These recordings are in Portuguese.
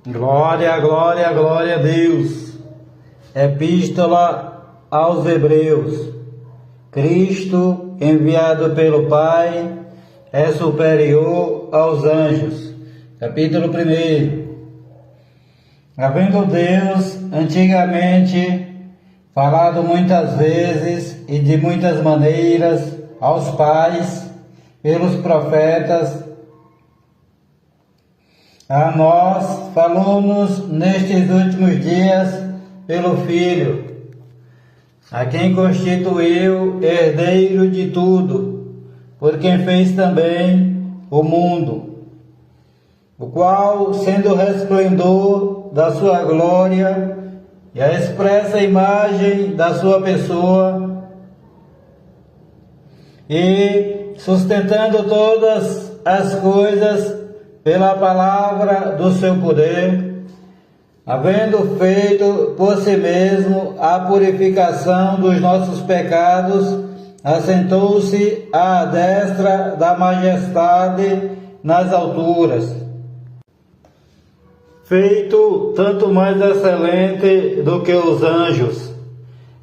Glória, glória, glória a Deus. Epístola aos Hebreus. Cristo, enviado pelo Pai, é superior aos anjos. Capítulo 1. Havendo Deus antigamente falado muitas vezes e de muitas maneiras aos pais pelos profetas, a nós falou-nos nestes últimos dias pelo Filho, a quem constituiu herdeiro de tudo, por quem fez também o mundo, o qual, sendo o resplendor da sua glória e a expressa imagem da sua pessoa, e sustentando todas as coisas pela palavra do seu poder, havendo feito por si mesmo a purificação dos nossos pecados, assentou-se à destra da majestade nas alturas, feito tanto mais excelente do que os anjos,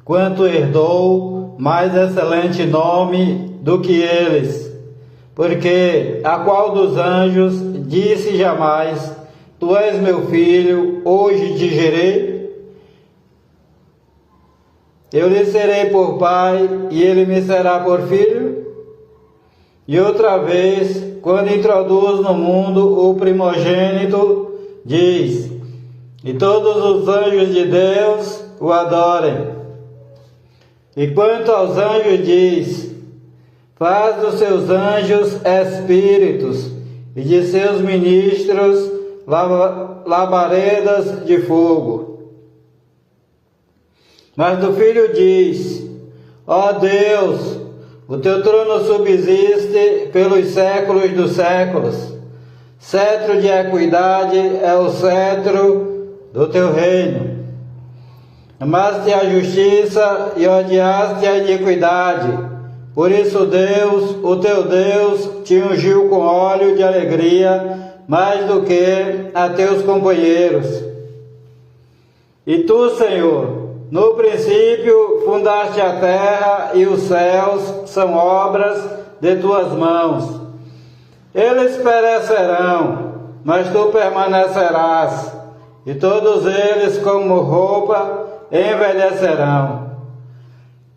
quanto herdou mais excelente nome do que eles, porque a qual dos anjos disse jamais: Tu és meu filho, hoje te gerei? Eu lhe serei por pai e ele me será por filho? E outra vez, quando introduz no mundo o primogênito, diz: E todos os anjos de Deus o adorem. E quanto aos anjos diz: Faz dos seus anjos espíritos e de seus ministros labaredas de fogo. Mas do Filho diz: Ó Deus, o teu trono subsiste pelos séculos dos séculos. Cetro de equidade é o cetro do teu reino. Amaste a justiça e odiaste a iniquidade. Por isso Deus, o teu Deus, te ungiu com óleo de alegria, mais do que a teus companheiros. E tu, Senhor, no princípio fundaste a terra e os céus são obras de tuas mãos. Eles perecerão, mas tu permanecerás, e todos eles como roupa envelhecerão.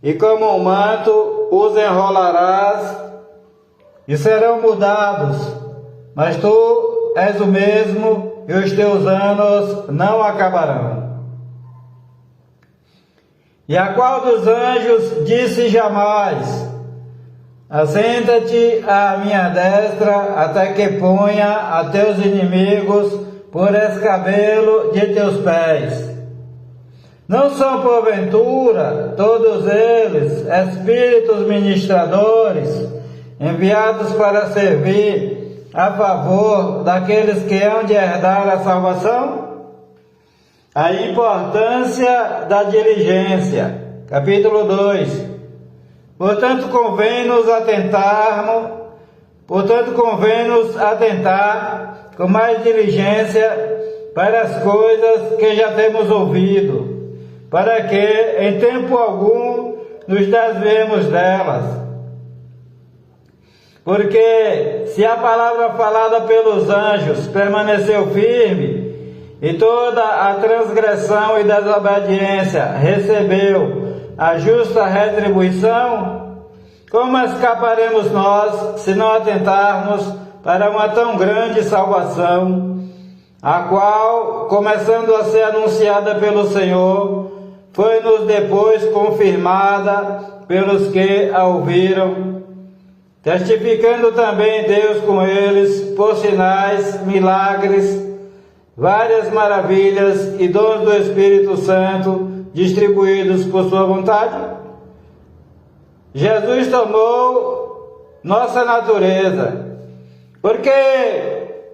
E como um manto os enrolarás e serão mudados, mas tu és o mesmo e os teus anos não acabarão. E a qual dos anjos disse jamais: Assenta-te à minha destra até que ponha a teus inimigos por escabelo de teus pés? Não são, porventura, todos eles espíritos ministradores, enviados para servir a favor daqueles que hão de herdar a salvação? A importância da diligência. Capítulo 2. Portanto, convém-nos atentar com mais diligência para as coisas que já temos ouvido, para que em tempo algum nos desviemos delas. Porque se a palavra falada pelos anjos permaneceu firme, e toda a transgressão e desobediência recebeu a justa retribuição, como escaparemos nós se não atentarmos para uma tão grande salvação, a qual, começando a ser anunciada pelo Senhor, foi-nos depois confirmada pelos que a ouviram, testificando também Deus com eles por sinais, milagres, várias maravilhas e dons do Espírito Santo distribuídos por sua vontade? Jesus tomou nossa natureza, porque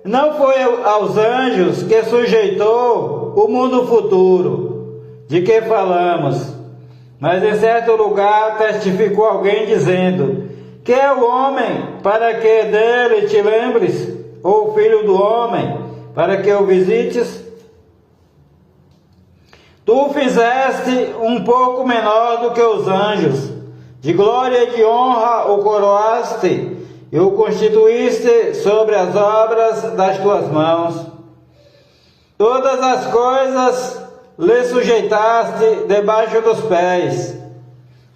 não foi aos anjos que sujeitou o mundo futuro de que falamos, mas em certo lugar testificou alguém dizendo: Que é o homem para que dele te lembres, ou o filho do homem para que o visites? Tu o fizeste um pouco menor do que os anjos, de glória e de honra o coroaste, e o constituíste sobre as obras das tuas mãos. Todas as coisas lhe sujeitaste debaixo dos pés.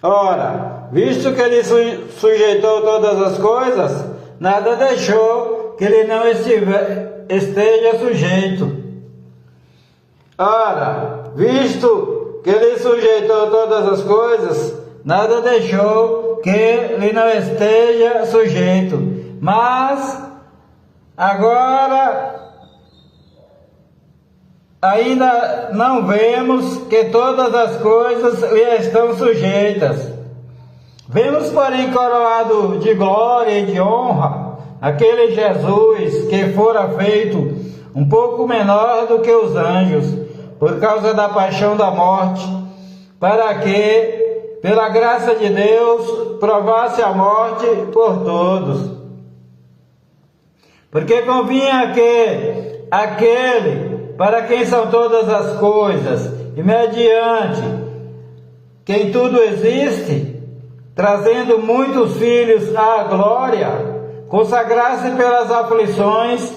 Ora, visto que ele sujeitou todas as coisas, nada deixou que ele não esteja sujeito. Ora, visto que ele sujeitou todas as coisas, nada deixou que ele não esteja sujeito. Mas, agora, ainda não vemos que todas as coisas lhe estão sujeitas. Vemos, porém, coroado de glória e de honra, aquele Jesus que fora feito um pouco menor do que os anjos, por causa da paixão da morte, para que, pela graça de Deus, provasse a morte por todos. Porque convinha que aquele para quem são todas as coisas, e mediante quem tudo existe, trazendo muitos filhos à glória, consagrasse pelas aflições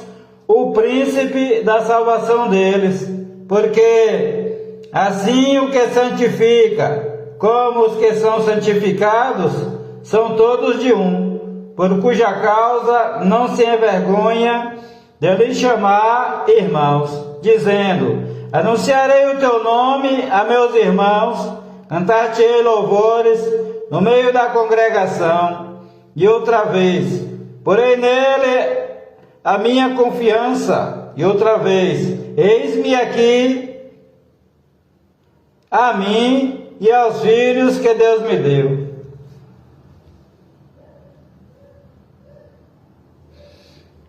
o príncipe da salvação deles, porque assim o que santifica, como os que são santificados, são todos de um, por cuja causa não se envergonha de lhe chamar irmãos, dizendo: anunciarei o teu nome a meus irmãos, cantar-te-ei louvores no meio da congregação. E outra vez, porei nele a minha confiança, e outra vez, eis-me aqui a mim e aos filhos que Deus me deu.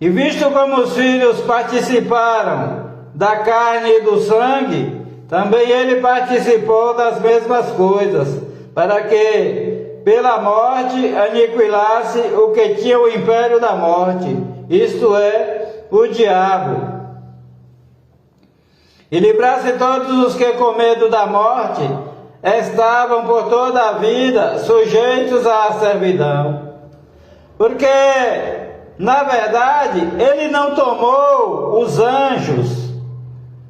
E visto como os filhos participaram da carne e do sangue, também ele participou das mesmas coisas, para que pela morte aniquilasse o que tinha o império da morte, isto é, o diabo, e livrasse todos os que com medo da morte estavam por toda a vida sujeitos à servidão. Porque, na verdade, ele não tomou os anjos,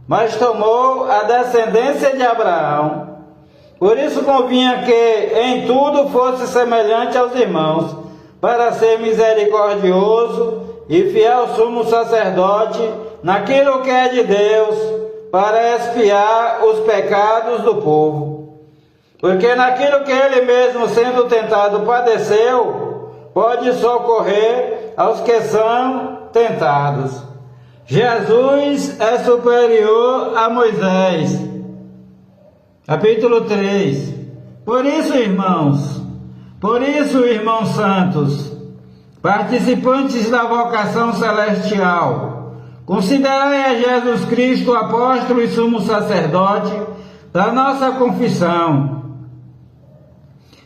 mas tomou a descendência de Abraão. Por isso convinha que em tudo fosse semelhante aos irmãos, para ser misericordioso e fiel sumo sacerdote naquilo que é de Deus, para expiar os pecados do povo. Porque naquilo que ele mesmo, sendo tentado, padeceu, pode socorrer aos que são tentados. Jesus é superior a Moisés. Capítulo 3. Por isso, irmãos santos, participantes da vocação celestial, considerai a Jesus Cristo, apóstolo e sumo sacerdote da nossa confissão,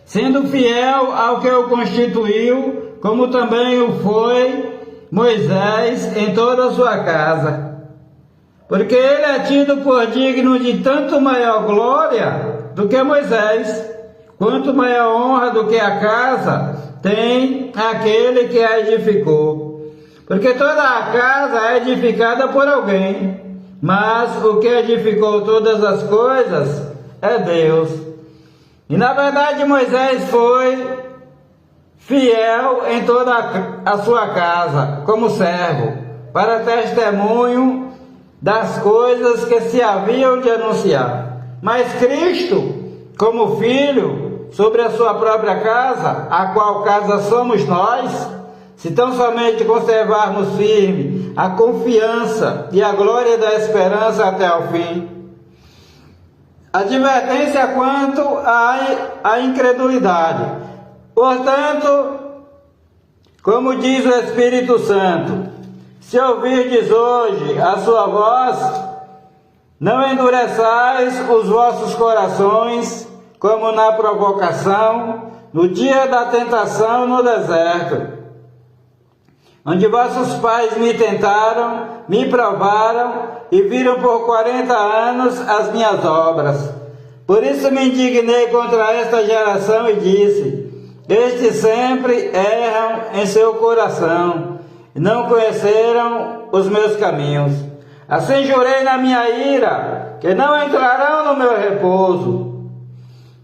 sendo fiel ao que o constituiu, como também o foi Moisés em toda a sua casa. Porque ele é tido por digno de tanto maior glória do que Moisés, quanto maior honra do que a casa tem aquele que a edificou. Porque toda a casa é edificada por alguém, mas o que edificou todas as coisas é Deus. E na verdade Moisés foi fiel em toda a sua casa, como servo, para testemunho das coisas que se haviam de anunciar. Mas Cristo, como Filho, sobre a sua própria casa, a qual casa somos nós, se tão somente conservarmos firme a confiança e a glória da esperança até ao fim. Advertência quanto à incredulidade. Portanto, como diz o Espírito Santo, se ouvirdes hoje a sua voz, não endureçais os vossos corações, como na provocação, no dia da tentação no deserto, onde vossos pais me tentaram, me provaram e viram por 40 anos as minhas obras. Por isso me indignei contra esta geração e disse: estes sempre erram em seu coração, e não conheceram os meus caminhos. Assim jurei na minha ira, que não entrarão no meu repouso.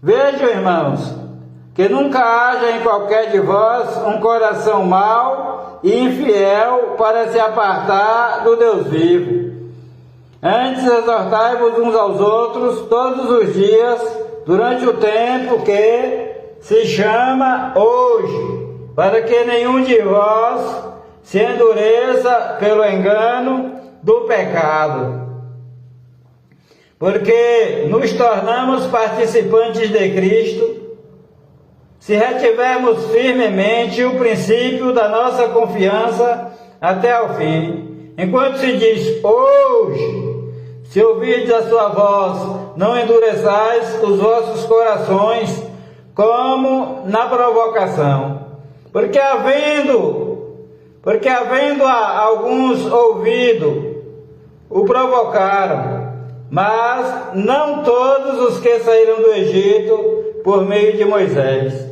Vejam, irmãos, que nunca haja em qualquer de vós um coração mau e infiel para se apartar do Deus vivo. Antes exortai-vos uns aos outros todos os dias, durante o tempo que se chama hoje, para que nenhum de vós se endureça pelo engano do pecado. Porque nos tornamos participantes de Cristo, se retivermos firmemente o princípio da nossa confiança até o fim. Enquanto se diz hoje, se ouvirdes a sua voz, não endureçais os vossos corações, como na provocação. Porque havendo alguns ouvido, o provocaram, mas não todos os que saíram do Egito por meio de Moisés.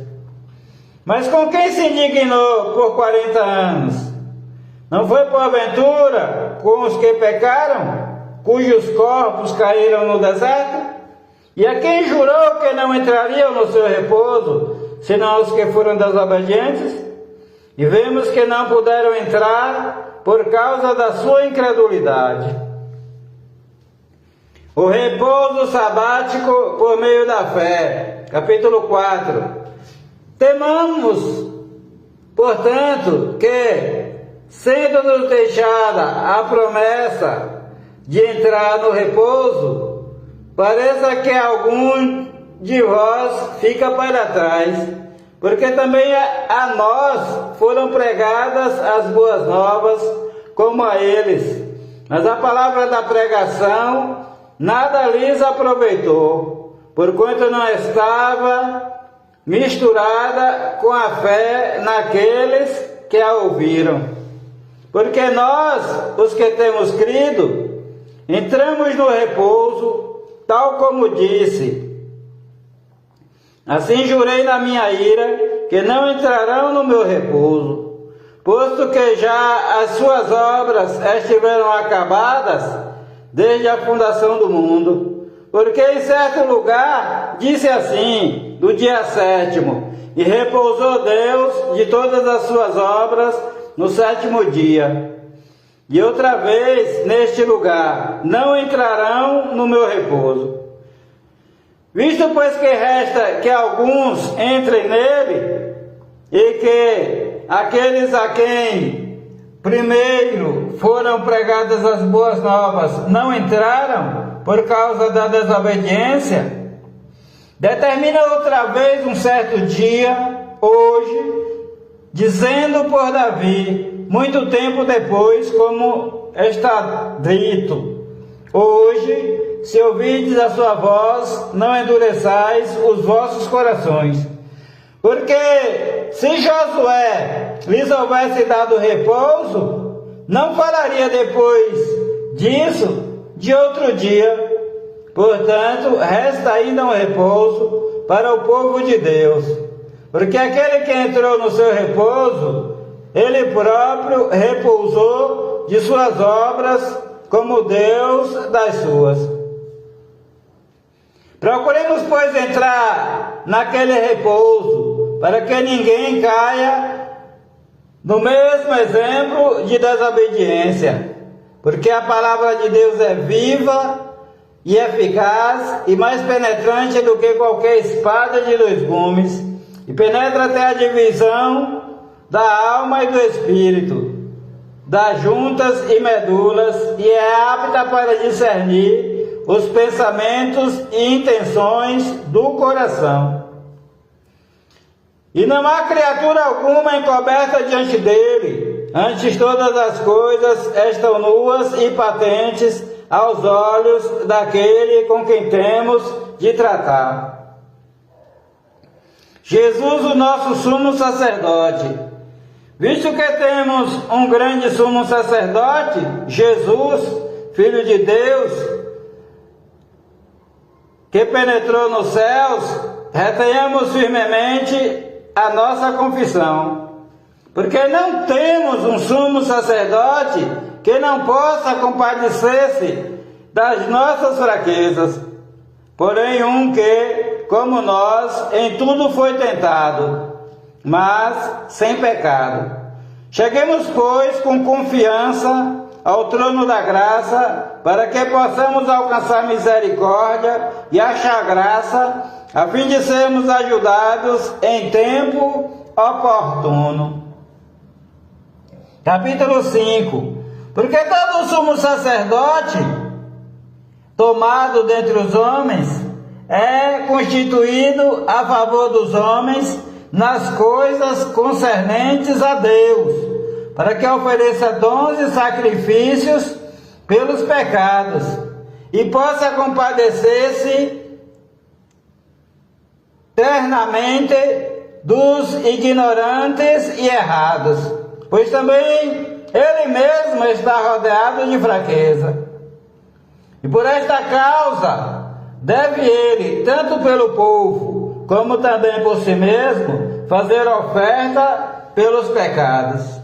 Mas com quem se indignou por 40 anos? Não foi porventura com os que pecaram, cujos corpos caíram no deserto? E a quem jurou que não entrariam no seu repouso, senão os que foram desobedientes? E vemos que não puderam entrar por causa da sua incredulidade. O repouso sabático por meio da fé. Capítulo 4. Temamos, portanto, que, sendo-nos deixada a promessa de entrar no repouso, pareça que algum de vós fica para trás, porque também a nós foram pregadas as boas novas, como a eles. Mas a palavra da pregação nada lhes aproveitou, porquanto não estava misturada com a fé naqueles que a ouviram. Porque nós, os que temos crido, entramos no repouso, tal como disse: assim jurei na minha ira, que não entrarão no meu repouso, posto que já as suas obras estiveram acabadas desde a fundação do mundo. Porque em certo lugar disse assim, do dia 7º, e repousou Deus de todas as suas obras no 7º dia. E outra vez, neste lugar, não entrarão no meu repouso. Visto, pois, que resta que alguns entrem nele, e que aqueles a quem primeiro foram pregadas as boas novas não entraram por causa da desobediência, determina outra vez um certo dia, hoje, dizendo por Davi, muito tempo depois, como está dito: hoje, se ouvirdes a sua voz, não endureçais os vossos corações. Porque se Josué lhes houvesse dado repouso, não falaria depois disso de outro dia. Portanto, resta ainda um repouso para o povo de Deus. Porque aquele que entrou no seu repouso, ele próprio repousou de suas obras, como Deus das suas. Procuremos, pois, entrar naquele repouso, para que ninguém caia no mesmo exemplo de desobediência. Porque a palavra de Deus é viva e eficaz e mais penetrante do que qualquer espada de 2 gumes, e penetra até a divisão da alma e do espírito, das juntas e medulas, e é apta para discernir os pensamentos e intenções do coração. E não há criatura alguma encoberta diante dele. Antes, todas as coisas estão nuas e patentes aos olhos daquele com quem temos de tratar. Jesus, o nosso sumo sacerdote, Visto que temos um grande sumo sacerdote, Jesus, Filho de Deus, que penetrou nos céus, retenhamos firmemente a nossa confissão, porque não temos um sumo sacerdote que não possa compadecer-se das nossas fraquezas, porém um que, como nós, em tudo foi tentado, mas sem pecado. Cheguemos, pois, com confiança ao trono da graça, para que possamos alcançar misericórdia e achar graça, a fim de sermos ajudados em tempo oportuno. Capítulo 5. Porque todo sumo sacerdote, tomado dentre os homens, é constituído a favor dos homens nas coisas concernentes a Deus, para que ofereça dons e sacrifícios pelos pecados, e possa compadecer-se ternamente dos ignorantes e errados, pois também ele mesmo está rodeado de fraqueza. E por esta causa deve ele, tanto pelo povo, como também por si mesmo, fazer oferta pelos pecados.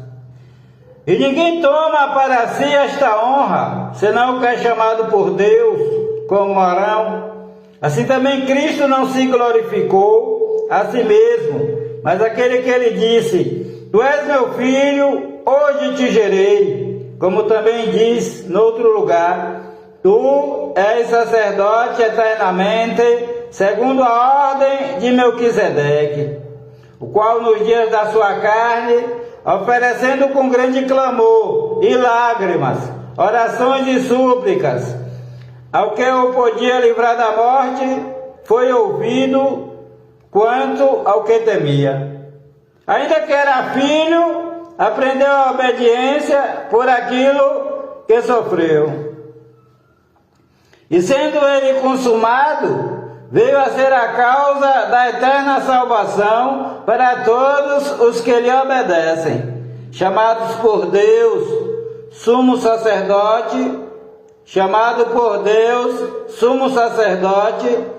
E ninguém toma para si esta honra, senão o que é chamado por Deus, como Arão. Assim também Cristo não se glorificou a si mesmo, mas aquele que ele disse: Tu és meu filho, hoje te gerei. Como também diz noutro lugar: Tu és sacerdote eternamente, segundo a ordem de Melquisedeque, o qual nos dias da sua carne, oferecendo com grande clamor e lágrimas, orações e súplicas, ao que o podia livrar da morte, foi ouvido quanto ao que temia. Ainda que era filho, aprendeu a obediência por aquilo que sofreu. E sendo ele consumado, veio a ser a causa da eterna salvação para todos os que lhe obedecem, chamados por Deus, sumo sacerdote,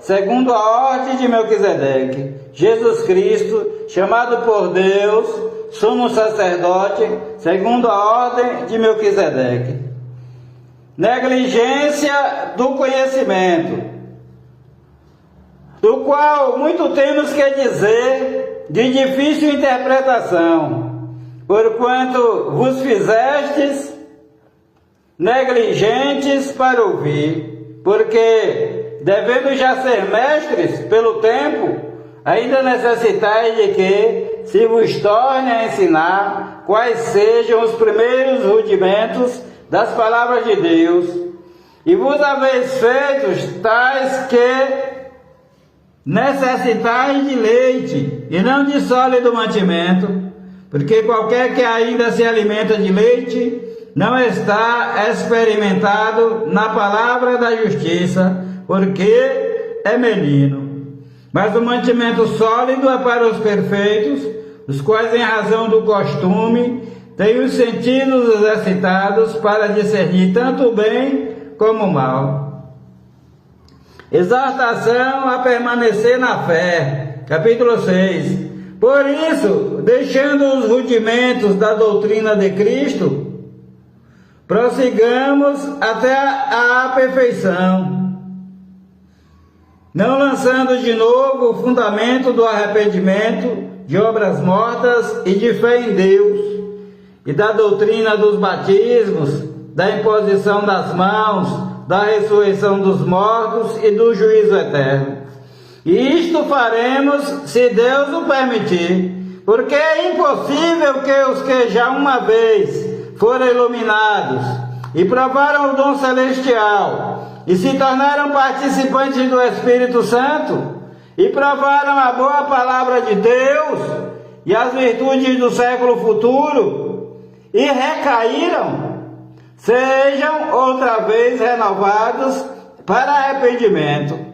segundo a ordem de Melquisedeque, Jesus Cristo, chamado por Deus, sumo sacerdote, segundo a ordem de Melquisedeque. Negligência do conhecimento, do qual muito temos que dizer, de difícil interpretação, porquanto vos fizestes negligentes para ouvir, porque, devendo já ser mestres pelo tempo, ainda necessitais de que se vos torne a ensinar quais sejam os primeiros rudimentos das palavras de Deus, e vos haveis feitos tais que necessitais de leite, e não de sólido mantimento, porque qualquer que ainda se alimenta de leite, não está experimentado na palavra da justiça, porque é menino. Mas o mantimento sólido é para os perfeitos, os quais, em razão do costume, têm os sentidos exercitados para discernir tanto o bem como o mal. Exortação a permanecer na fé. Capítulo 6. Por isso, deixando os rudimentos da doutrina de Cristo, prossigamos até a perfeição, não lançando de novo o fundamento do arrependimento, de obras mortas e de fé em Deus, e da doutrina dos batismos, da imposição das mãos, da ressurreição dos mortos e do juízo eterno. E isto faremos, se Deus o permitir, porque é impossível que os que já uma vez foram iluminados e provaram o dom celestial e se tornaram participantes do Espírito Santo e provaram a boa palavra de Deus e as virtudes do século futuro e recaíram, sejam outra vez renovados para arrependimento.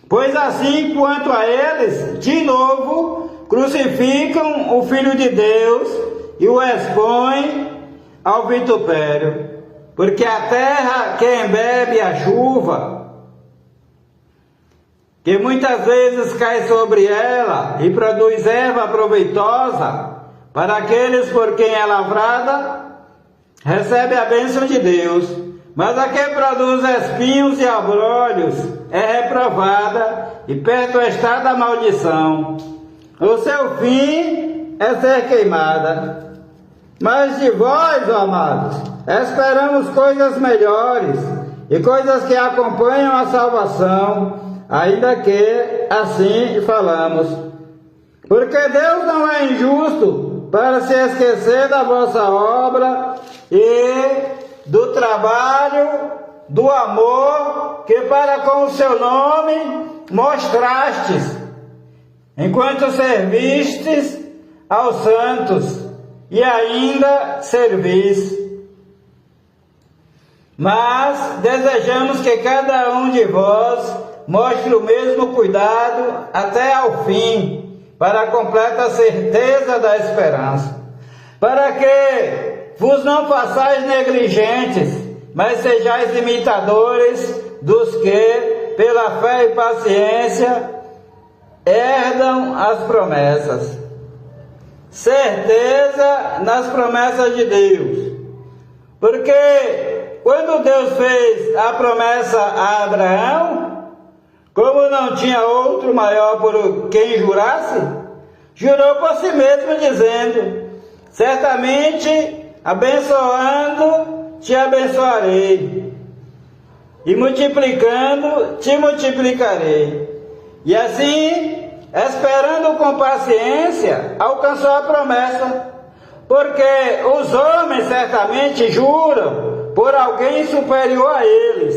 Pois assim quanto a eles, de novo, crucificam o Filho de Deus e o expõe ao vitupério, porque a terra que embebe a chuva, que muitas vezes cai sobre ela e produz erva proveitosa para aqueles por quem é lavrada, recebe a bênção de Deus, mas a que produz espinhos e abrolhos é reprovada e perto está da maldição. O seu fim é ser queimada. Mas de vós, ó amados, esperamos coisas melhores e coisas que acompanham a salvação, ainda que assim falamos. Porque Deus não é injusto para se esquecer da vossa obra e do trabalho, do amor que para com o seu nome mostrastes, enquanto servistes aos santos e ainda servis. Mas desejamos que cada um de vós mostre o mesmo cuidado até ao fim, para a completa certeza da esperança, para que vos não façais negligentes, mas sejais imitadores dos que, pela fé e paciência, herdam as promessas. Certeza nas promessas de Deus, porque quando Deus fez a promessa a Abraão, como não tinha outro maior por quem jurasse, jurou por si mesmo, dizendo: certamente, abençoando, te abençoarei, e multiplicando, te multiplicarei. E assim, esperando com paciência, alcançou a promessa, porque os homens certamente juram por alguém superior a eles,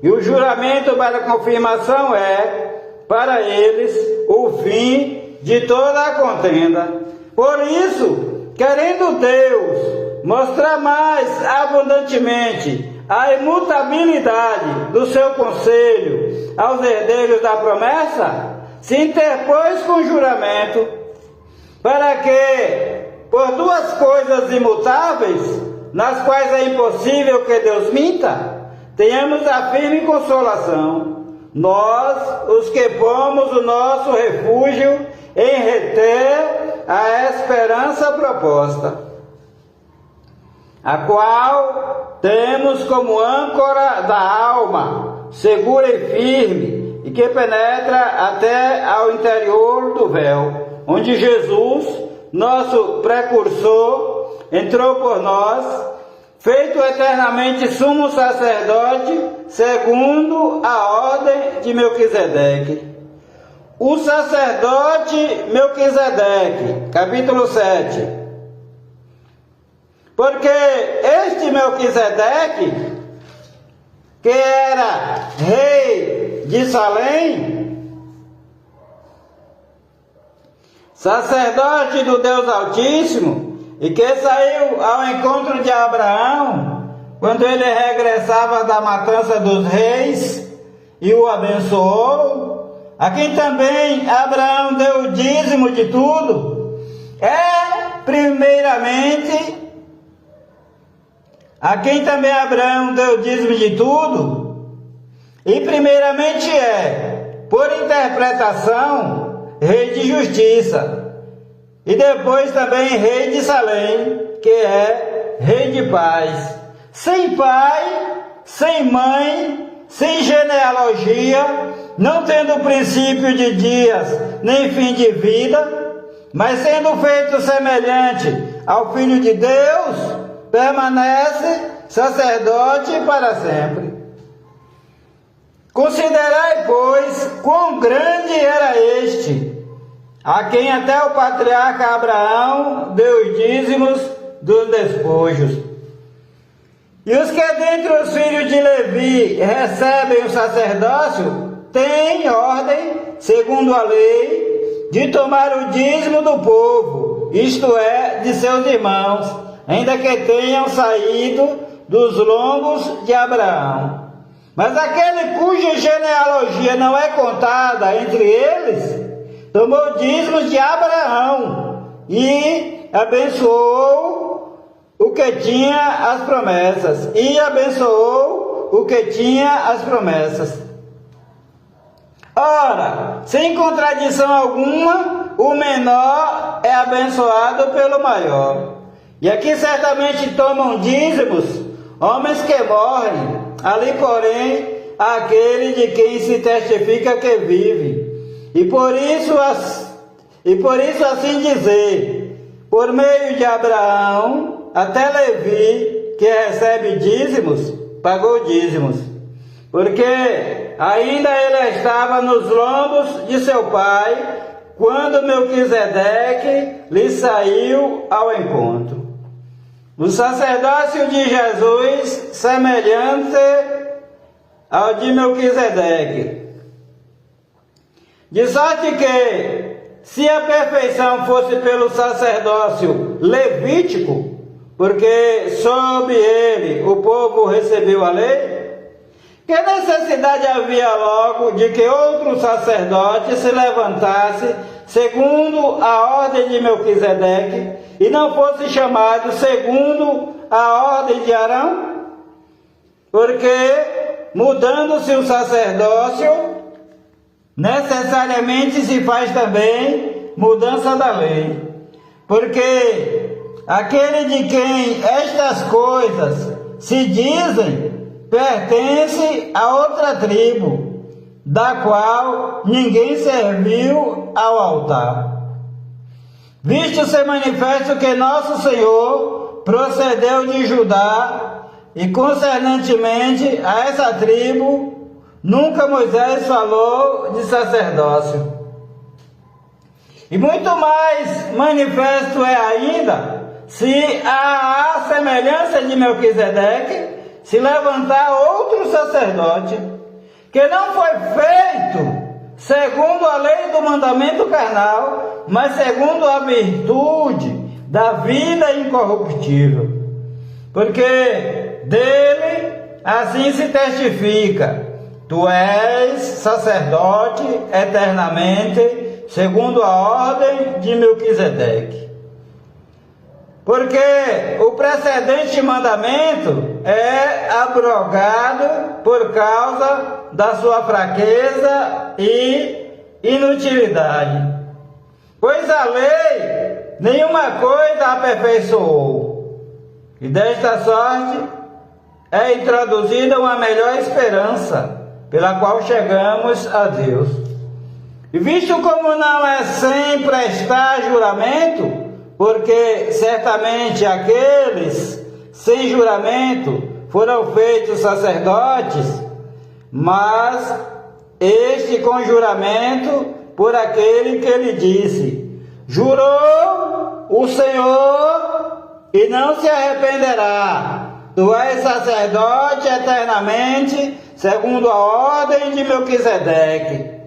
e o juramento para confirmação é, para eles, o fim de toda a contenda. Por isso, querendo Deus mostrar mais abundantemente a imutabilidade do seu conselho aos herdeiros da promessa, se interpôs com juramento, para que, por duas coisas imutáveis, nas quais é impossível que Deus minta, tenhamos a firme consolação, nós, os que pomos o nosso refúgio em reter a esperança proposta, a qual temos como âncora da alma, segura e firme, e que penetra até ao interior do véu, onde Jesus, nosso precursor, entrou por nós, feito eternamente sumo sacerdote, segundo a ordem de Melquisedeque. O sacerdote Melquisedeque, capítulo 7. Porque este Melquisedeque, que era rei de Salém, sacerdote do Deus Altíssimo, e que saiu ao encontro de Abraão, quando ele regressava da matança dos reis, e o abençoou, a quem também Abraão deu o dízimo de tudo, a quem também Abraão deu o dízimo de tudo, e primeiramente por interpretação, rei de justiça, e depois também rei de Salém, que é rei de paz, sem pai, sem mãe, sem genealogia, não tendo princípio de dias, nem fim de vida, mas sendo feito semelhante ao Filho de Deus, permanece sacerdote para sempre. Considerai, pois, quão grande era este, a quem até o patriarca Abraão deu os dízimos dos despojos. E os que dentre os filhos de Levi recebem o sacerdócio, têm ordem, segundo a lei, de tomar o dízimo do povo, isto é, de seus irmãos, ainda que tenham saído dos lombos de Abraão. Mas aquele cuja genealogia não é contada entre eles, tomou dízimos de Abraão, e abençoou o que tinha as promessas, e abençoou o que tinha as promessas. Ora, sem contradição alguma, o menor é abençoado pelo maior. E aqui certamente tomam dízimos homens que morrem, ali porém aquele de quem se testifica que vive. E por isso assim dizer, por meio de Abraão, até Levi, que recebe dízimos, pagou dízimos, porque ainda ele estava nos lombos de seu pai, quando Melquisedeque lhe saiu ao encontro. O sacerdócio de Jesus, semelhante ao de Melquisedeque. De sorte que, se a perfeição fosse pelo sacerdócio levítico, porque sob ele o povo recebeu a lei, que necessidade havia logo de que outro sacerdote se levantasse segundo a ordem de Melquisedeque e não fosse chamado segundo a ordem de Arão? Porque, mudando-se o sacerdócio, necessariamente se faz também mudança da lei. Porque aquele de quem estas coisas se dizem pertence a outra tribo, da qual ninguém serviu ao altar. Visto ser manifesto que nosso Senhor procedeu de Judá, e concernentemente a essa tribo, nunca Moisés falou de sacerdócio. E muito mais manifesto é ainda, se a semelhança de Melquisedeque se levantar outro sacerdote, que não foi feito segundo a lei do mandamento carnal, mas segundo a virtude da vida incorruptível. Porque dele assim se testifica: tu és sacerdote eternamente, segundo a ordem de Melquisedeque. Porque o precedente mandamento é abrogado por causa da sua fraqueza e inutilidade. Pois a lei nenhuma coisa aperfeiçoou. E desta sorte é introduzida uma melhor esperança, pela qual chegamos a Deus. E visto como não é sem prestar juramento, porque certamente aqueles sem juramento foram feitos sacerdotes, mas este com juramento por aquele que lhe disse: jurou o Senhor e não se arrependerá, tu és sacerdote eternamente, segundo a ordem de Melquisedeque.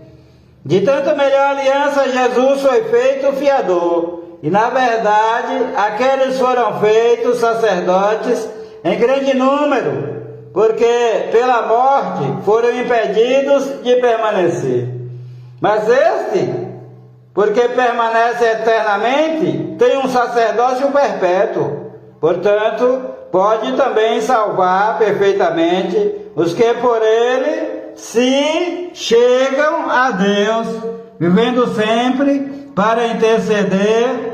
De tanto melhor aliança Jesus foi feito fiador, e na verdade aqueles foram feitos sacerdotes em grande número, porque pela morte foram impedidos de permanecer. Mas este, porque permanece eternamente, tem um sacerdócio perpétuo. Portanto, pode também salvar perfeitamente os que por ele se chegam a Deus, vivendo sempre para interceder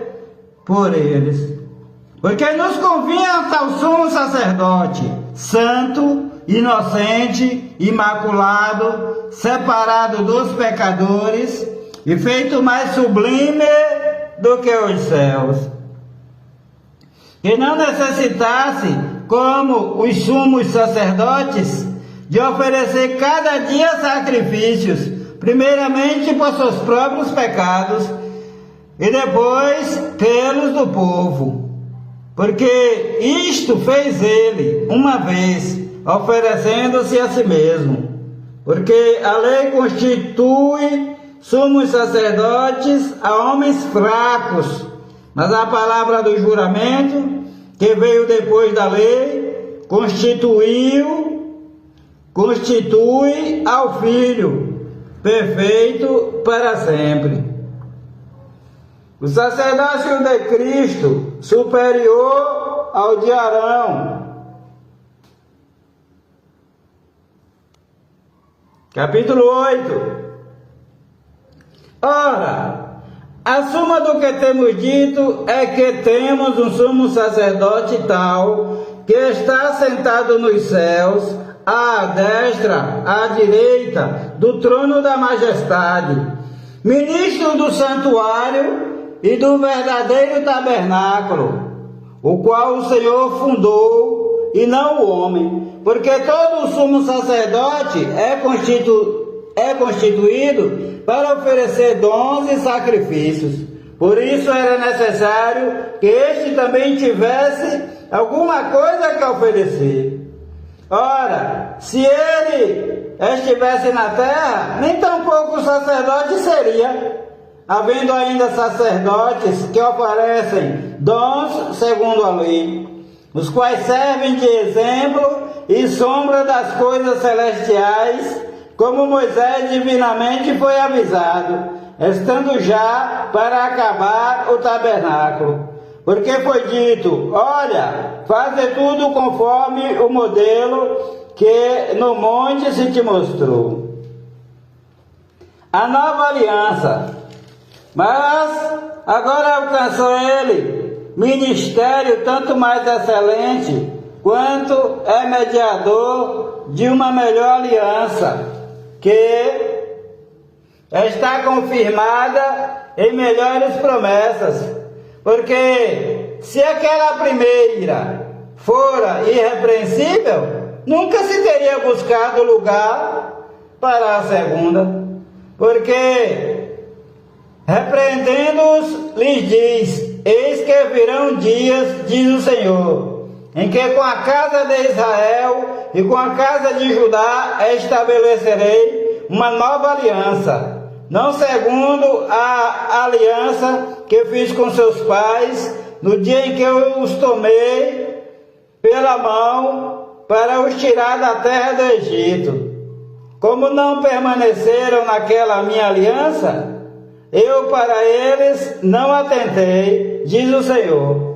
por eles. Porque nos convinha tal sumo sacerdote, santo, inocente, imaculado, separado dos pecadores e feito mais sublime do que os céus, que não necessitasse, como os sumos sacerdotes, de oferecer cada dia sacrifícios, primeiramente por seus próprios pecados e depois pelos do povo, porque isto fez ele uma vez, oferecendo-se a si mesmo, porque a lei constitui sumos sacerdotes a homens fracos, mas a palavra do juramento, que veio depois da lei, constitui ao Filho, perfeito para sempre. O sacerdócio de Cristo superior ao de Arão. Capítulo 8. Ora, a suma do que temos dito é que temos um sumo sacerdote tal, que está sentado nos céus, à destra, à direita do trono da majestade, ministro do santuário e do verdadeiro tabernáculo, o qual o Senhor fundou e não o homem, porque todo o sumo sacerdote é constituído para oferecer dons e sacrifícios. Por isso era necessário que este também tivesse alguma coisa que oferecer. Ora, se ele estivesse na terra, nem tampouco sacerdote seria, havendo ainda sacerdotes que oferecem dons segundo a lei, os quais servem de exemplo e sombra das coisas celestiais, como Moisés divinamente foi avisado, estando já para acabar o tabernáculo. Porque foi dito: olha, faze tudo conforme o modelo que no monte se te mostrou. A nova aliança. Mas agora alcançou ele ministério tanto mais excelente, quanto é mediador de uma melhor aliança, que está confirmada em melhores promessas. Porque se aquela primeira fora irrepreensível, nunca se teria buscado lugar para a segunda. Porque repreendendo-os, lhes diz: eis que virão dias, diz o Senhor, em que com a casa de Israel e com a casa de Judá estabelecerei uma nova aliança, não segundo a aliança que fiz com seus pais, no dia em que eu os tomei pela mão para os tirar da terra do Egito. Como não permaneceram naquela minha aliança, eu para eles não atentei, diz o Senhor.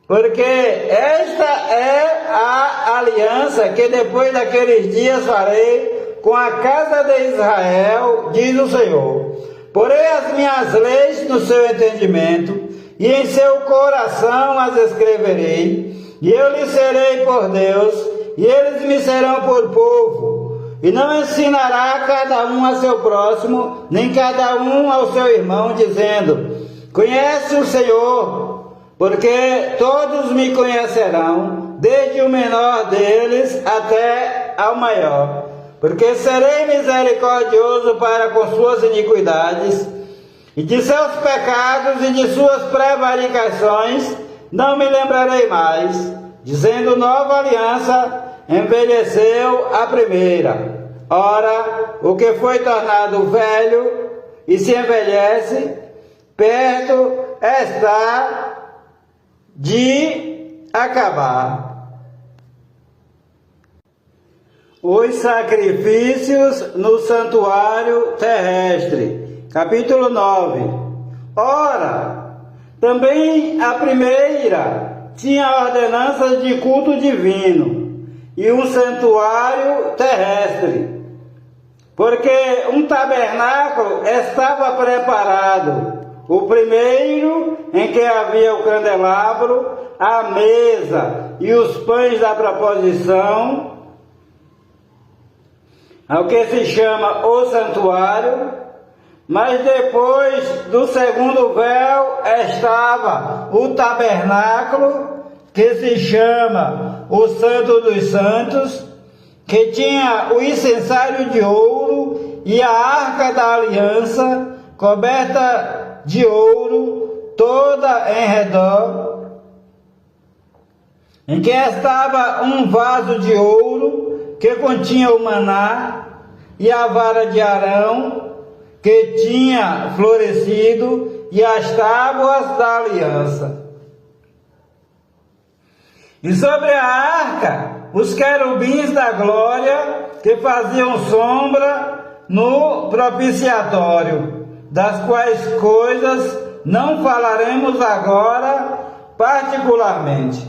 Porque esta é a aliança que depois daqueles dias farei com a casa de Israel, diz o Senhor. Porei as minhas leis no seu entendimento, e em seu coração as escreverei, e eu lhes serei por Deus, e eles me serão por povo. E não ensinará cada um a seu próximo, nem cada um ao seu irmão, dizendo: conhece o Senhor, porque todos me conhecerão, desde o menor deles até ao maior. Porque serei misericordioso para com suas iniquidades, e de seus pecados e de suas prevaricações não me lembrarei mais. Dizendo nova aliança, envelheceu a primeira. Ora, o que foi tornado velho e se envelhece, perto está de acabar. Os sacrifícios no santuário terrestre. Capítulo 9. Ora, também a primeira tinha ordenanças de culto divino e um santuário terrestre, porque um tabernáculo estava preparado, o primeiro em que havia o candelabro, a mesa e os pães da proposição, ao que se chama o santuário. Mas depois do segundo véu estava o tabernáculo, que se chama o Santo dos Santos, que tinha o incensário de ouro e a arca da aliança, coberta de ouro, toda em redor, em que estava um vaso de ouro, que continha o maná, e a vara de Arão, que tinha florescido, e as tábuas da aliança. E sobre a arca, os querubins da glória, que faziam sombra no propiciatório, das quais coisas não falaremos agora particularmente.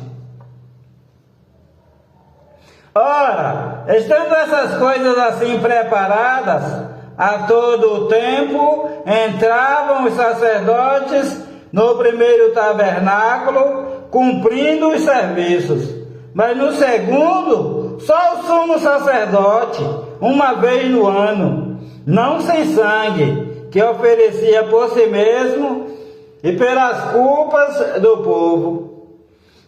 Ora, estando essas coisas assim preparadas, a todo o tempo entravam os sacerdotes no primeiro tabernáculo, cumprindo os serviços. Mas no segundo, só o sumo sacerdote, uma vez no ano, não sem sangue, que oferecia por si mesmo e pelas culpas do povo.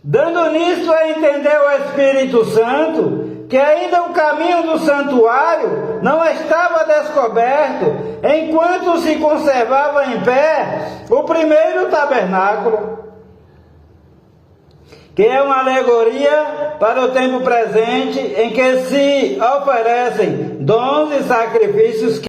Dando nisto a entender o Espírito Santo, que ainda o caminho do santuário não estava descoberto, enquanto se conservava em pé o primeiro tabernáculo, que é uma alegoria para o tempo presente, em que se oferecem dons e sacrifícios